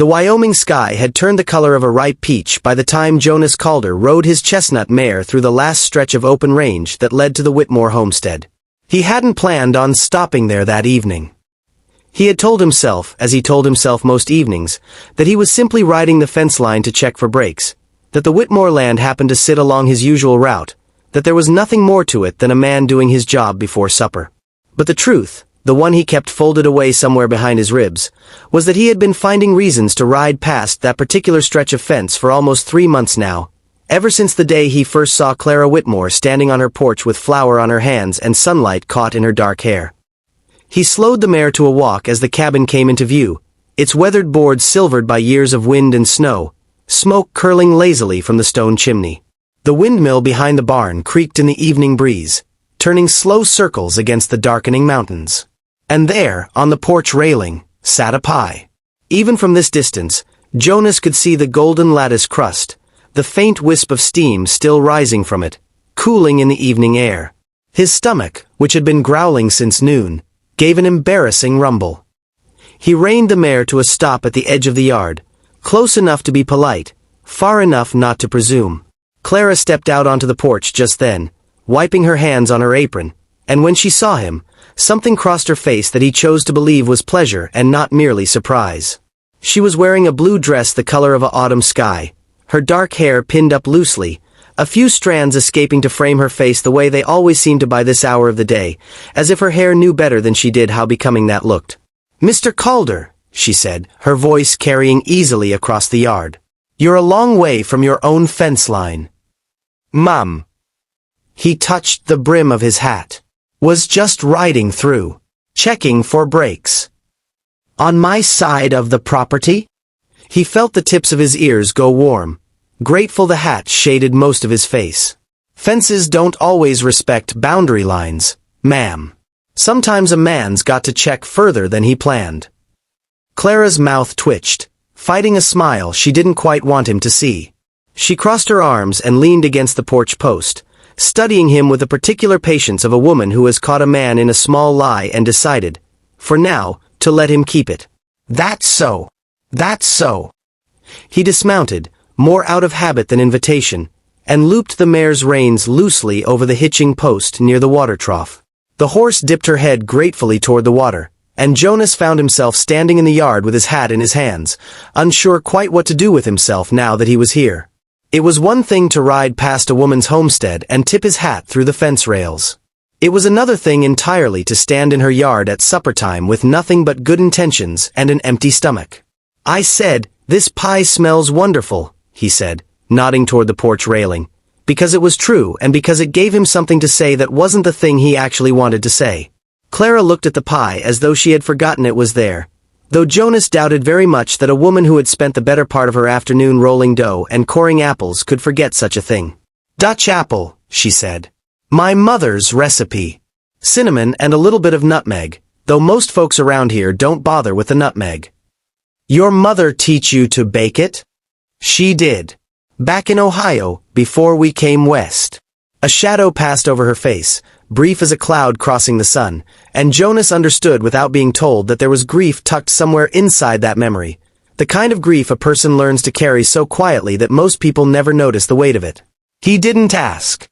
The Wyoming sky had turned the color of a ripe peach by the time Jonas Calder rode his chestnut mare through the last stretch of open range that led to the Whitmore homestead. He hadn't planned on stopping there that evening. He had told himself, as he told himself most evenings, that he was simply riding the fence line to check for breaks, that the Whitmore land happened to sit along his usual route, that there was nothing more to it than a man doing his job before supper. But the truth, the one he kept folded away somewhere behind his ribs, was that he had been finding reasons to ride past that particular stretch of fence for almost 3 months now, ever since the day he first saw Clara Whitmore standing on her porch with flour on her hands and sunlight caught in her dark hair. He slowed the mare to a walk as the cabin came into view, its weathered boards silvered by years of wind and snow, smoke curling lazily from the stone chimney. The windmill behind the barn creaked in the evening breeze, turning slow circles against the darkening mountains. And there, on the porch railing, sat a pie. Even from this distance, Jonas could see the golden lattice crust, the faint wisp of steam still rising from it, cooling in the evening air. His stomach, which had been growling since noon, gave an embarrassing rumble. He reined the mare to a stop at the edge of the yard, close enough to be polite, far enough not to presume. Clara stepped out onto the porch just then, wiping her hands on her apron, and when she saw him, something crossed her face that he chose to believe was pleasure and not merely surprise. She was wearing a blue dress the color of an autumn sky, her dark hair pinned up loosely, a few strands escaping to frame her face the way they always seemed to by this hour of the day, as if her hair knew better than she did how becoming that looked. "Mr. Calder," she said, her voice carrying easily across the yard. "You're a long way from your own fence line." "Mum." He touched the brim of his hat. "Was just riding through. Checking for breaks." "On my side of the property?" He felt the tips of his ears go warm, grateful the hat shaded most of his face. "Fences don't always respect boundary lines, ma'am. Sometimes a man's got to check further than he planned." Clara's mouth twitched, fighting a smile she didn't quite want him to see. She crossed her arms and leaned against the porch post, studying him with the particular patience of a woman who has caught a man in a small lie and decided, for now, to let him keep it. "That's so. That's so." He dismounted, more out of habit than invitation, and looped the mare's reins loosely over the hitching post near the water trough. The horse dipped her head gratefully toward the water, and Jonas found himself standing in the yard with his hat in his hands, unsure quite what to do with himself now that he was here. It was one thing to ride past a woman's homestead and tip his hat through the fence rails. It was another thing entirely to stand in her yard at supper time with nothing but good intentions and an empty stomach. "I said, this pie smells wonderful," he said, nodding toward the porch railing, because it was true and because it gave him something to say that wasn't the thing he actually wanted to say. Clara looked at the pie as though she had forgotten it was there, though Jonas doubted very much that a woman who had spent the better part of her afternoon rolling dough and coring apples could forget such a thing. "Dutch apple," she said. "My mother's recipe. Cinnamon and a little bit of nutmeg, though most folks around here don't bother with the nutmeg." "Your mother teach you to bake it?" "She did. Back in Ohio, before we came west." A shadow passed over her face, brief as a cloud crossing the sun, and Jonas understood without being told that there was grief tucked somewhere inside that memory, the kind of grief a person learns to carry so quietly that most people never notice the weight of it. He didn't ask.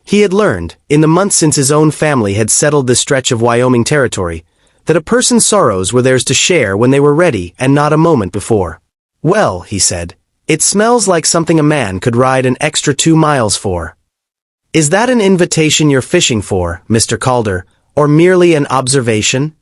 He had learned, in the months since his own family had settled this stretch of Wyoming territory, that a person's sorrows were theirs to share when they were ready and not a moment before. "Well," he said, "it smells like something a man could ride an extra 2 miles for." "Is that an invitation you're fishing for, Mr. Calder, or merely an observation?"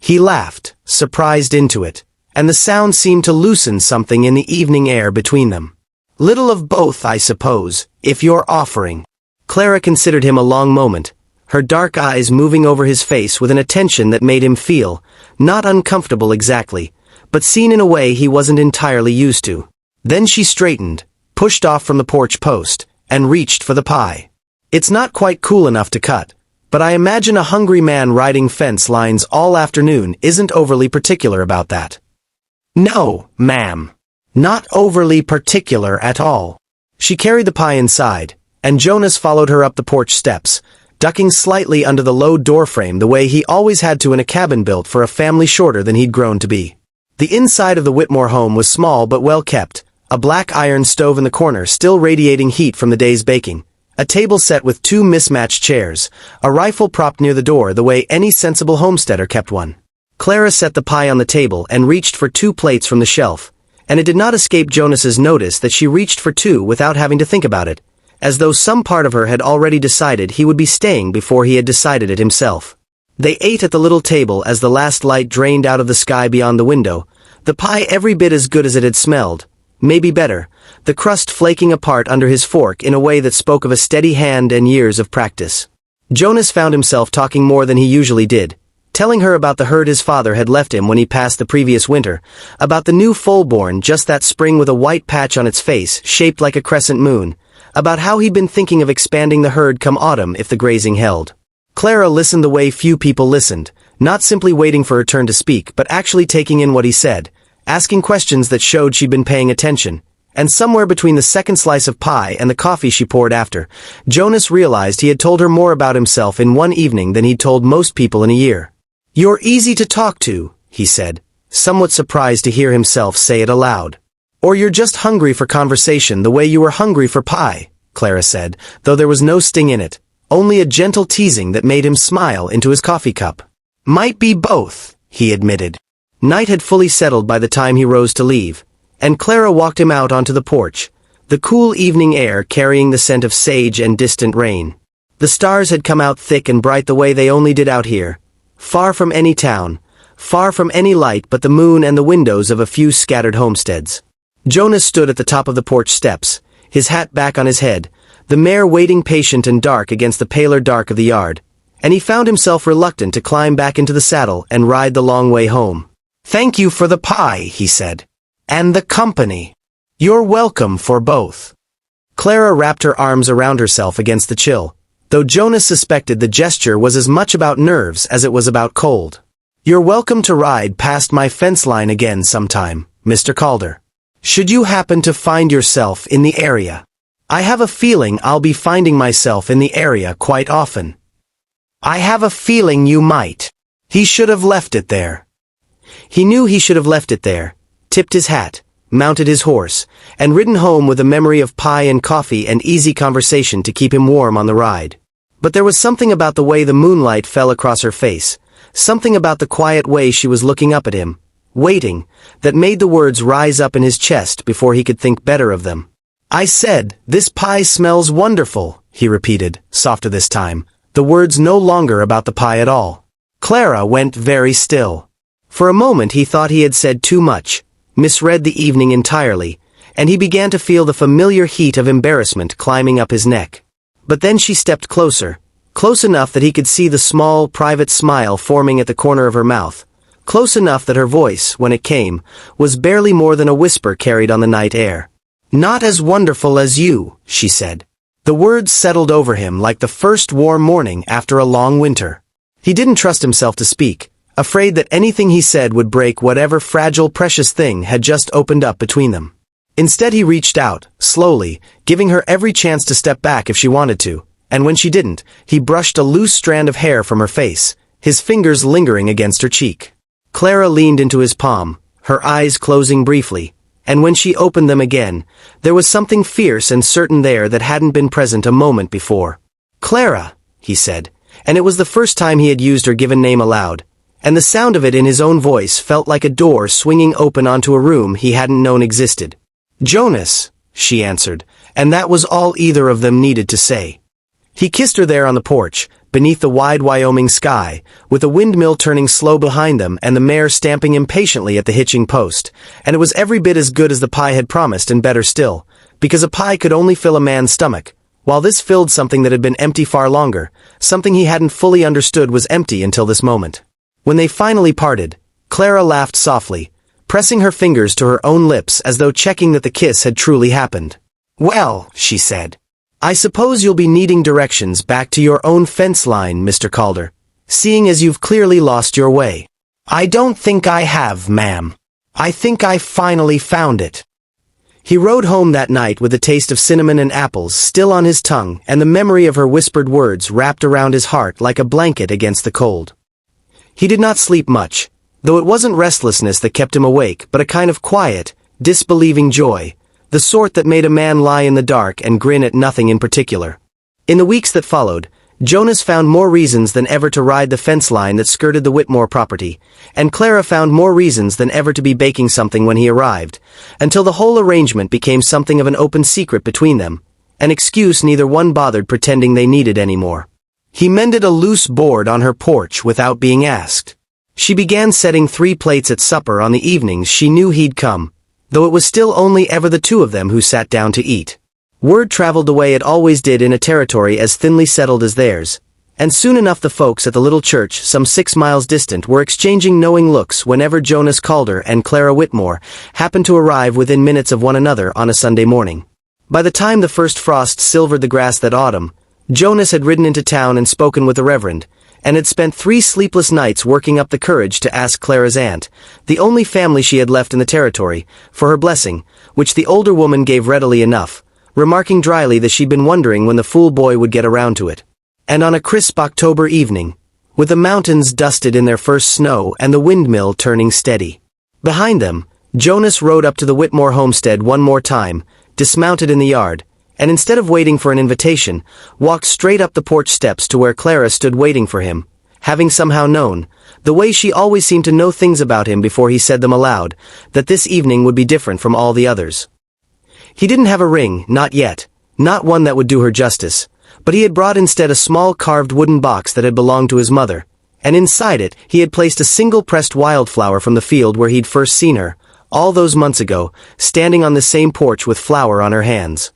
He laughed, surprised into it, and the sound seemed to loosen something in the evening air between them. "Little of both, I suppose, if you're offering." Clara considered him a long moment, her dark eyes moving over his face with an attention that made him feel, not uncomfortable exactly, but seen in a way he wasn't entirely used to. Then she straightened, pushed off from the porch post, and reached for the pie. "It's not quite cool enough to cut, but I imagine a hungry man riding fence lines all afternoon isn't overly particular about that." "No, ma'am. Not overly particular at all." She carried the pie inside, and Jonas followed her up the porch steps, ducking slightly under the low doorframe the way he always had to in a cabin built for a family shorter than he'd grown to be. The inside of the Whitmore home was small but well kept, a black iron stove in the corner still radiating heat from the day's baking, a table set with 2 mismatched chairs, a rifle propped near the door the way any sensible homesteader kept one. Clara set the pie on the table and reached for 2 plates from the shelf, and it did not escape Jonas's notice that she reached for 2 without having to think about it, as though some part of her had already decided he would be staying before he had decided it himself. They ate at the little table as the last light drained out of the sky beyond the window, the pie every bit as good as it had smelled, maybe better, the crust flaking apart under his fork in a way that spoke of a steady hand and years of practice. Jonas found himself talking more than he usually did, telling her about the herd his father had left him when he passed the previous winter, about the new foal born just that spring with a white patch on its face shaped like a crescent moon, about how he'd been thinking of expanding the herd come autumn if the grazing held. Clara listened the way few people listened, not simply waiting for her turn to speak but actually taking in what he said, asking questions that showed she'd been paying attention, and somewhere between the second slice of pie and the coffee she poured after, Jonas realized he had told her more about himself in one evening than he'd told most people in a year. "You're easy to talk to," he said, somewhat surprised to hear himself say it aloud. "Or you're just hungry for conversation the way you were hungry for pie," Clara said, though there was no sting in it, only a gentle teasing that made him smile into his coffee cup. "Might be both," he admitted. Night had fully settled by the time he rose to leave, and Clara walked him out onto the porch, the cool evening air carrying the scent of sage and distant rain. The stars had come out thick and bright the way they only did out here, far from any town, far from any light but the moon and the windows of a few scattered homesteads. Jonas stood at the top of the porch steps, his hat back on his head, the mare waiting patient and dark against the paler dark of the yard, and he found himself reluctant to climb back into the saddle and ride the long way home. "Thank you for the pie," he said. "And the company. You're welcome for both." Clara wrapped her arms around herself against the chill, though Jonas suspected the gesture was as much about nerves as it was about cold. "You're welcome to ride past my fence line again sometime, Mr. Calder. Should you happen to find yourself in the area. I have a feeling I'll be finding myself in the area quite often." "I have a feeling you might." He should have left it there. He knew he should have left it there, tipped his hat, mounted his horse, and ridden home with a memory of pie and coffee and easy conversation to keep him warm on the ride. But there was something about the way the moonlight fell across her face, something about the quiet way she was looking up at him, waiting, that made the words rise up in his chest before he could think better of them. "I said, this pie smells wonderful," he repeated, softer this time, the words no longer about the pie at all. Clara went very still. For a moment he thought he had said too much, misread the evening entirely, and he began to feel the familiar heat of embarrassment climbing up his neck. But then she stepped closer, close enough that he could see the small, private smile forming at the corner of her mouth, close enough that her voice, when it came, was barely more than a whisper carried on the night air. "Not as wonderful as you," she said. The words settled over him like the first warm morning after a long winter. He didn't trust himself to speak, afraid that anything he said would break whatever fragile, precious thing had just opened up between them. Instead he reached out, slowly, giving her every chance to step back if she wanted to, and when she didn't, he brushed a loose strand of hair from her face, his fingers lingering against her cheek. Clara leaned into his palm, her eyes closing briefly, and when she opened them again, there was something fierce and certain there that hadn't been present a moment before. "Clara," he said, and it was the first time he had used her given name aloud, and the sound of it in his own voice felt like a door swinging open onto a room he hadn't known existed. "Jonas," she answered, and that was all either of them needed to say. He kissed her there on the porch, beneath the wide Wyoming sky, with a windmill turning slow behind them and the mare stamping impatiently at the hitching post, and it was every bit as good as the pie had promised and better still, because a pie could only fill a man's stomach, while this filled something that had been empty far longer, something he hadn't fully understood was empty until this moment. When they finally parted, Clara laughed softly, pressing her fingers to her own lips as though checking that the kiss had truly happened. "Well," she said, "I suppose you'll be needing directions back to your own fence line, Mr. Calder, seeing as you've clearly lost your way." "I don't think I have, ma'am. I think I finally found it." He rode home that night with the taste of cinnamon and apples still on his tongue and the memory of her whispered words wrapped around his heart like a blanket against the cold. He did not sleep much, though it wasn't restlessness that kept him awake but a kind of quiet, disbelieving joy, the sort that made a man lie in the dark and grin at nothing in particular. In the weeks that followed, Jonas found more reasons than ever to ride the fence line that skirted the Whitmore property, and Clara found more reasons than ever to be baking something when he arrived, until the whole arrangement became something of an open secret between them, an excuse neither one bothered pretending they needed anymore. He mended a loose board on her porch without being asked. She began setting 3 plates at supper on the evenings she knew he'd come, though it was still only ever the 2 of them who sat down to eat. Word traveled the way it always did in a territory as thinly settled as theirs, and soon enough the folks at the little church some 6 miles distant were exchanging knowing looks whenever Jonas Calder and Clara Whitmore happened to arrive within minutes of one another on a Sunday morning. By the time the first frost silvered the grass that autumn, Jonas had ridden into town and spoken with the Reverend, and had spent 3 sleepless nights working up the courage to ask Clara's aunt, the only family she had left in the territory, for her blessing, which the older woman gave readily enough, remarking dryly that she'd been wondering when the fool boy would get around to it. And on a crisp October evening, with the mountains dusted in their first snow and the windmill turning steady behind them, Jonas rode up to the Whitmore homestead one more time, dismounted in the yard, and instead of waiting for an invitation, walked straight up the porch steps to where Clara stood waiting for him, having somehow known, the way she always seemed to know things about him before he said them aloud, that this evening would be different from all the others. He didn't have a ring, not yet, not one that would do her justice, but he had brought instead a small carved wooden box that had belonged to his mother, and inside it he had placed a single pressed wildflower from the field where he'd first seen her, all those months ago, standing on the same porch with flower on her hands.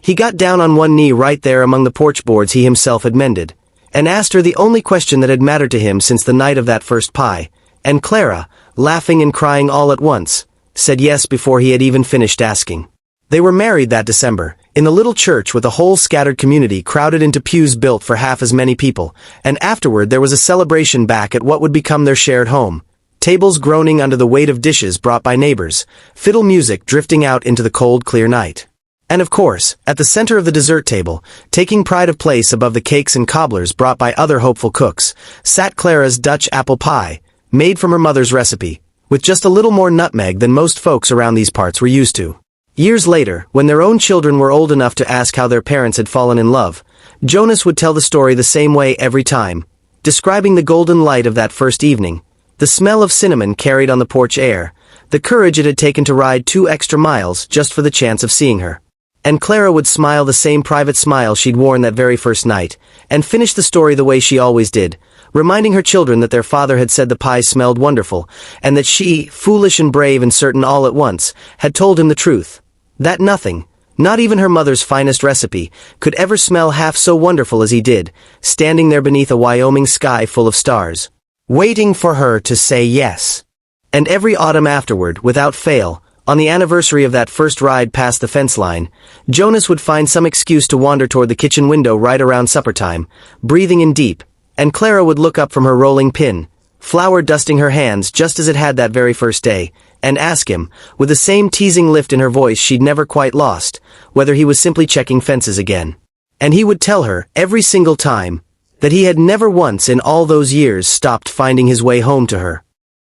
He got down on one knee right there among the porch boards he himself had mended, and asked her the only question that had mattered to him since the night of that first pie, and Clara, laughing and crying all at once, said yes before he had even finished asking. They were married that December, in the little church with a whole scattered community crowded into pews built for half as many people, and afterward there was a celebration back at what would become their shared home, tables groaning under the weight of dishes brought by neighbors, fiddle music drifting out into the cold clear night. And of course, at the center of the dessert table, taking pride of place above the cakes and cobblers brought by other hopeful cooks, sat Clara's Dutch apple pie, made from her mother's recipe, with just a little more nutmeg than most folks around these parts were used to. Years later, when their own children were old enough to ask how their parents had fallen in love, Jonas would tell the story the same way every time, describing the golden light of that first evening, the smell of cinnamon carried on the porch air, the courage it had taken to ride 2 extra miles just for the chance of seeing her. And Clara would smile the same private smile she'd worn that very first night, and finish the story the way she always did, reminding her children that their father had said the pie smelled wonderful, and that she, foolish and brave and certain all at once, had told him the truth. That nothing, not even her mother's finest recipe, could ever smell half so wonderful as he did, standing there beneath a Wyoming sky full of stars, waiting for her to say yes. And every autumn afterward, without fail, on the anniversary of that first ride past the fence line, Jonas would find some excuse to wander toward the kitchen window right around supper time, breathing in deep, and Clara would look up from her rolling pin, flour dusting her hands just as it had that very first day, and ask him, with the same teasing lift in her voice she'd never quite lost, whether he was simply checking fences again. And he would tell her, every single time, that he had never once in all those years stopped finding his way home to her.